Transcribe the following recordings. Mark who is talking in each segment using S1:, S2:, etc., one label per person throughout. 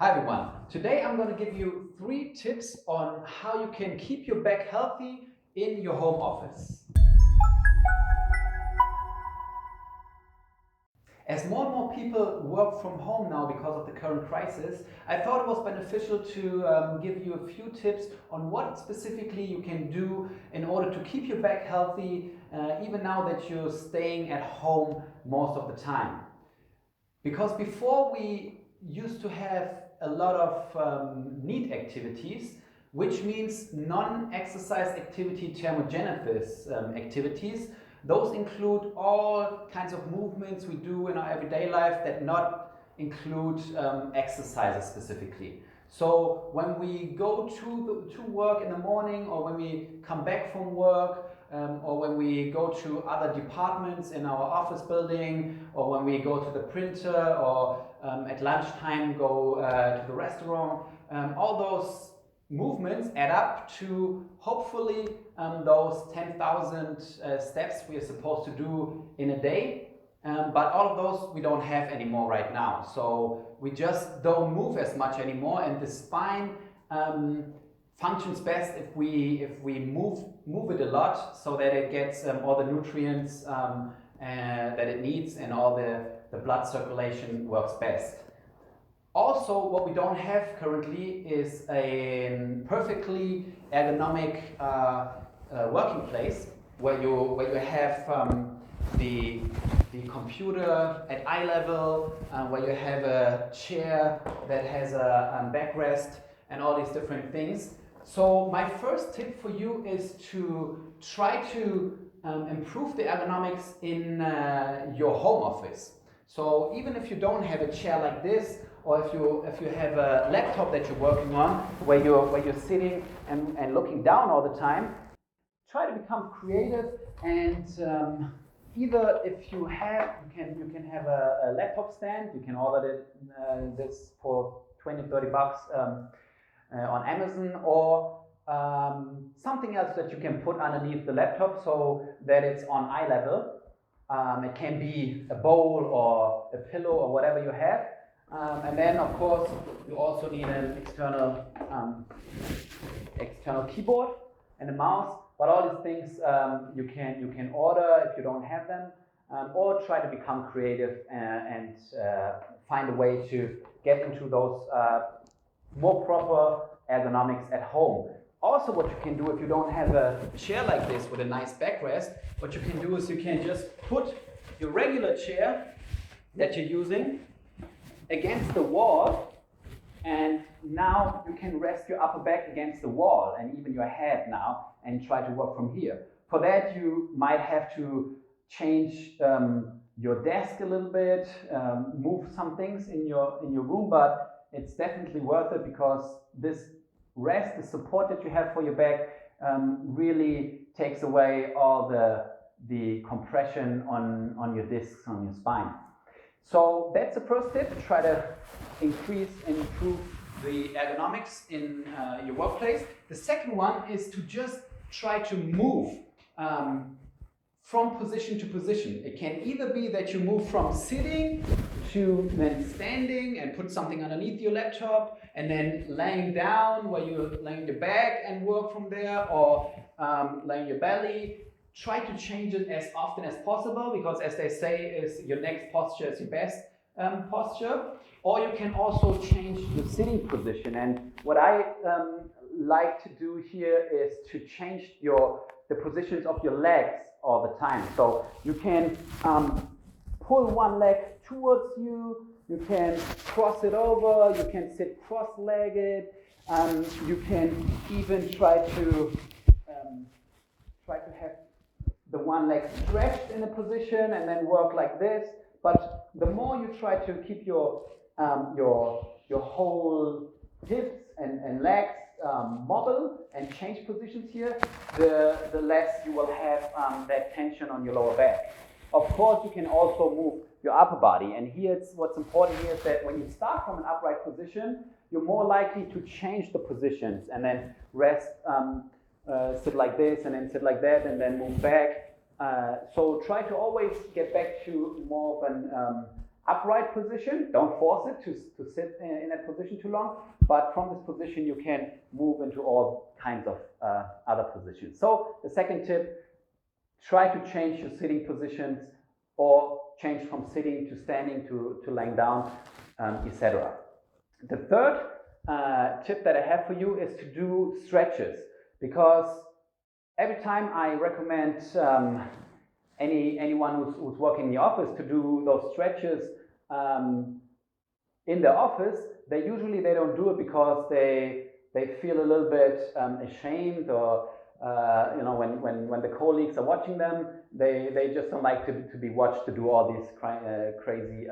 S1: Hi everyone, today I'm going to give you 3 tips on how you can keep your back healthy in your home office. As more and more people work from home now because of the current crisis, I thought it was beneficial to give you a few tips on what specifically you can do in order to keep your back healthy even now that you're staying at home most of the time. Because before we used to have a lot of NEAT activities, which means non-exercise activity thermogenesis activities. Those include all kinds of movements we do in our everyday life that not include exercises specifically. So when we go to work in the morning, or when we come back from work, or when we go to other departments in our office building, or when we go to the printer, or at lunchtime go to the restaurant, all those movements add up to hopefully those 10,000 steps we are supposed to do in a day. But all of those we don't have anymore right now. So we just don't move as much anymore, and the spine functions best if we move it a lot, so that it gets all the nutrients that it needs, and all the blood circulation works best. Also, what we don't have currently is a perfectly ergonomic working place where you have the computer at eye level, where you have a chair that has a backrest, and all these different things. So my first tip for you is to try to improve the ergonomics in your home office. So even if you don't have a chair like this, or if you have a laptop that you're working on, where you're sitting and looking down all the time, try to become creative, and either if you can have a laptop stand. You can order this for 20-30 bucks on Amazon, or something else that you can put underneath the laptop so that it's on eye level. It can be a bowl or a pillow or whatever you have. And then, of course, you also need an external keyboard and a mouse. But all these things you can order if you don't have them, or try to become creative and find a way to get into those more proper ergonomics at home. Also, what you can do if you don't have a chair like this with a nice backrest, what you can do is you can just put your regular chair that you're using against the wall, and now you can rest your upper back against the wall, and even your head now, and try to work from here. For that, you might have to change your desk a little bit, move some things in your room, but it's definitely worth it, because this rest, the support that you have for your back, really takes away all the compression on your discs, on your spine. So that's the first tip. Try to increase and improve the ergonomics in your workplace. The second one is to just try to move from position to position. It can either be that you move from sitting to then standing and put something underneath your laptop, and then laying down where you're laying your back and work from there, or laying your belly. Try to change it as often as possible, because as they say, is your next posture is your best posture. Or you can also change the sitting position. And what I like to do here is to change the positions of your legs all the time. So you can pull one leg towards you, you can cross it over, you can sit cross-legged, you can even try to have the one leg stretched in a position and then work like this. But the more you try to keep your whole hips and legs mobile and change positions here, the less you will have that tension on your lower back. Of course, you can also move your upper body, and what's important here is that when you start from an upright position, you're more likely to change the positions and then rest, sit like this and then sit like that and then move back. So try to always get back to more of upright position. Don't force it to sit in that position too long, but from this position you can move into all kinds of other positions. So the second tip, try to change your sitting positions or change from sitting to standing to laying down, etc. The third tip that I have for you is to do stretches, because every time I recommend anyone who's working in the office to do those stretches in the office, they don't do it because they feel a little bit ashamed, or when the colleagues are watching them, they just don't like to be watched to do all these crazy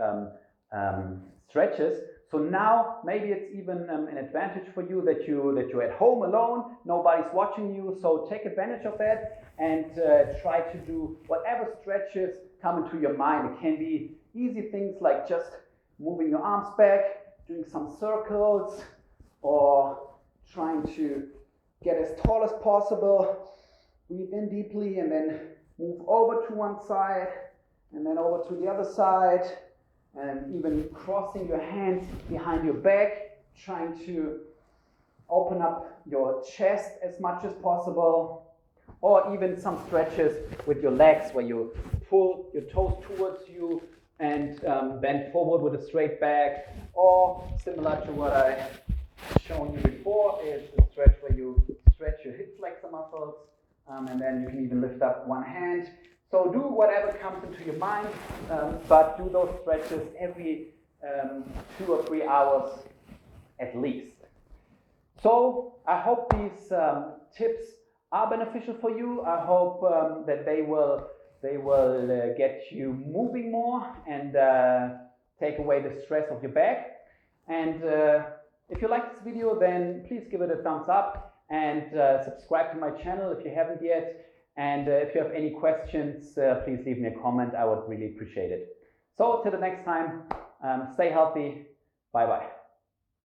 S1: stretches. So now maybe it's even an advantage for you that you're at home alone, nobody's watching you. So take advantage of that and try to do whatever stretches come into your mind. It can be easy things like just moving your arms back, doing some circles, or trying to get as tall as possible. Breathe in deeply and then move over to one side and then over to the other side, and even crossing your hands behind your back, trying to open up your chest as much as possible, or even some stretches with your legs where you pull your toes towards you and bend forward with a straight back, or similar to what I shown you before, is the stretch where you stretch your hip flexor muscles, and then you can even lift up one hand. So do whatever comes into your mind, but do those stretches every 2 or 3 hours at least. So I hope these tips are beneficial for you. I hope that they will get you moving more and take away the stress of your back. And if you like this video, then please give it a thumbs up and subscribe to my channel if you haven't yet. And if you have any questions, please leave me a comment. I would really appreciate it. So till the next time, stay healthy. Bye bye.